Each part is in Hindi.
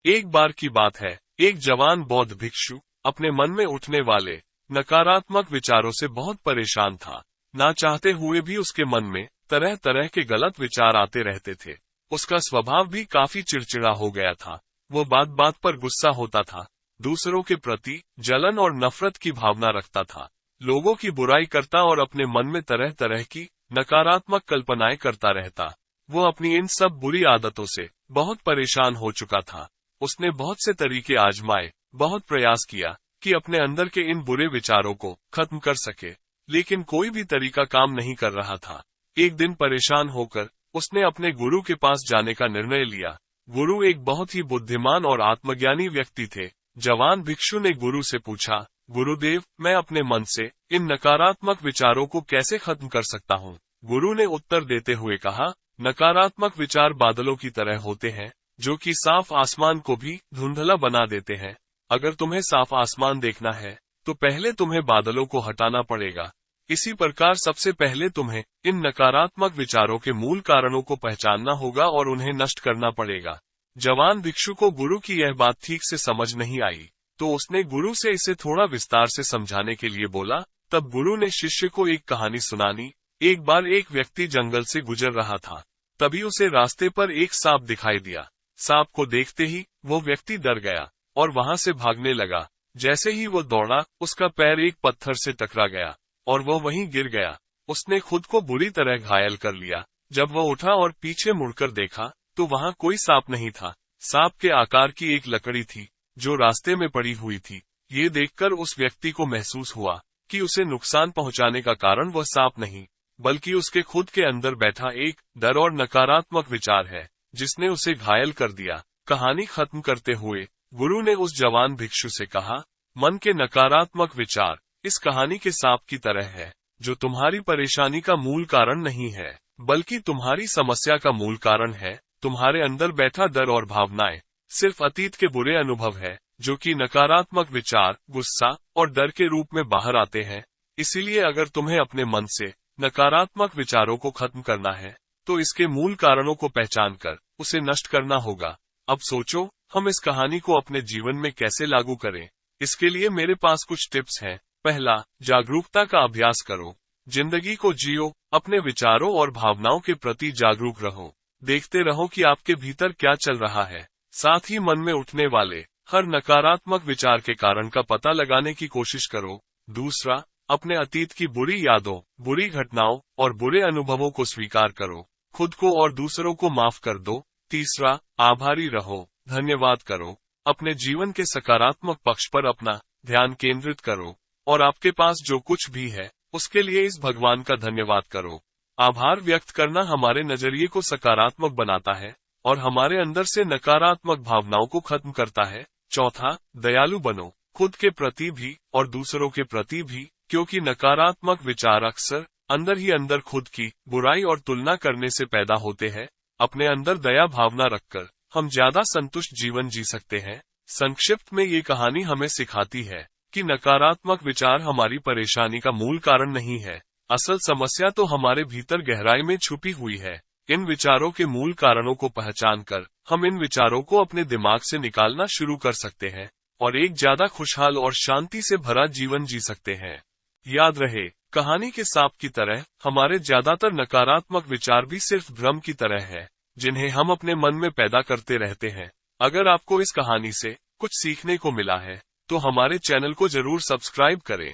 एक बार की बात है, एक जवान बौद्ध भिक्षु अपने मन में उठने वाले नकारात्मक विचारों से बहुत परेशान था। ना चाहते हुए भी उसके मन में तरह तरह के गलत विचार आते रहते थे। उसका स्वभाव भी काफी चिड़चिड़ा हो गया था। वो बात बात पर गुस्सा होता था, दूसरों के प्रति जलन और नफरत की भावना रखता था, लोगों की बुराई करता और अपने मन में तरह तरह की नकारात्मक कल्पनाएं करता रहता। वो अपनी इन सब बुरी आदतों से बहुत परेशान हो चुका था। उसने बहुत से तरीके आजमाए, बहुत प्रयास किया कि अपने अंदर के इन बुरे विचारों को खत्म कर सके, लेकिन कोई भी तरीका काम नहीं कर रहा था। एक दिन परेशान होकर उसने अपने गुरु के पास जाने का निर्णय लिया। गुरु एक बहुत ही बुद्धिमान और आत्मज्ञानी व्यक्ति थे। जवान भिक्षु ने गुरु से पूछा, गुरुदेव, मैं अपने मन से इन नकारात्मक विचारों को कैसे खत्म कर सकता हूँ? गुरु ने उत्तर देते हुए कहा, नकारात्मक विचार बादलों की तरह होते हैं, जो कि साफ आसमान को भी धुंधला बना देते हैं। अगर तुम्हें साफ आसमान देखना है, तो पहले तुम्हें बादलों को हटाना पड़ेगा। इसी प्रकार सबसे पहले तुम्हें इन नकारात्मक विचारों के मूल कारणों को पहचानना होगा और उन्हें नष्ट करना पड़ेगा। जवान भिक्षु को गुरु की यह बात ठीक से समझ नहीं आई, तो उसने गुरु से इसे थोड़ा विस्तार से समझाने के लिए बोला। तब गुरु ने शिष्य को एक कहानी सुनानी। एक बार एक व्यक्ति जंगल से गुजर रहा था। तभी उसे रास्ते पर एक सांप दिखाई दिया। सांप को देखते ही वो व्यक्ति डर गया और वहां से भागने लगा। जैसे ही वो दौड़ा, उसका पैर एक पत्थर से टकरा गया और वो वहीं गिर गया। उसने खुद को बुरी तरह घायल कर लिया। जब वो उठा और पीछे मुड़कर देखा, तो वहां कोई सांप नहीं था। सांप के आकार की एक लकड़ी थी, जो रास्ते में पड़ी हुई थी। ये देखकर उस व्यक्ति को महसूस हुआ कि उसे नुकसान पहुंचाने का कारण वह सांप नहीं, बल्कि उसके खुद के अंदर बैठा एक डर और नकारात्मक विचार है, जिसने उसे घायल कर दिया। कहानी खत्म करते हुए गुरु ने उस जवान भिक्षु से कहा, मन के नकारात्मक विचार इस कहानी के सांप की तरह है, जो तुम्हारी परेशानी का मूल कारण नहीं है, बल्कि तुम्हारी समस्या का मूल कारण है। तुम्हारे अंदर बैठा डर और भावनाएं सिर्फ अतीत के बुरे अनुभव है, जो कि नकारात्मक विचार, गुस्सा और डर के रूप में बाहर आते हैं। इसीलिए अगर तुम्हें अपने मन से नकारात्मक विचारों को खत्म करना है, तो इसके मूल कारणों को पहचान कर उसे नष्ट करना होगा। अब सोचो, हम इस कहानी को अपने जीवन में कैसे लागू करें। इसके लिए मेरे पास कुछ टिप्स हैं। पहला, जागरूकता का अभ्यास करो। जिंदगी को जियो, अपने विचारों और भावनाओं के प्रति जागरूक रहो। देखते रहो कि आपके भीतर क्या चल रहा है। साथ ही मन में उठने वाले हर नकारात्मक विचार के कारण का पता लगाने की कोशिश करो। दूसरा, अपने अतीत की बुरी यादों, बुरी घटनाओं और बुरे अनुभवों को स्वीकार करो। खुद को और दूसरों को माफ कर दो। तीसरा, आभारी रहो, धन्यवाद करो। अपने जीवन के सकारात्मक पक्ष पर अपना ध्यान केंद्रित करो और आपके पास जो कुछ भी है, उसके लिए इस भगवान का धन्यवाद करो। आभार व्यक्त करना हमारे नजरिए को सकारात्मक बनाता है और हमारे अंदर से नकारात्मक भावनाओं को खत्म करता है। चौथा, दयालु बनो, खुद के प्रति भी और दूसरों के प्रति भी, क्योंकि नकारात्मक विचार अक्सर अंदर ही अंदर खुद की बुराई और तुलना करने से पैदा होते हैं। अपने अंदर दया भावना रखकर हम ज्यादा संतुष्ट जीवन जी सकते हैं। संक्षिप्त में ये कहानी हमें सिखाती है कि नकारात्मक विचार हमारी परेशानी का मूल कारण नहीं है। असल समस्या तो हमारे भीतर गहराई में छुपी हुई है। इन विचारों के मूल कारणों को पहचानकर हम इन विचारों को अपने दिमाग से निकालना शुरू कर सकते हैं और एक ज्यादा खुशहाल और शांति से भरा जीवन जी सकते हैं। याद रहे, कहानी के सांप की तरह हमारे ज्यादातर नकारात्मक विचार भी सिर्फ भ्रम की तरह है, जिन्हें हम अपने मन में पैदा करते रहते हैं। अगर आपको इस कहानी से कुछ सीखने को मिला है, तो हमारे चैनल को जरूर सब्सक्राइब करें।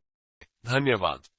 धन्यवाद।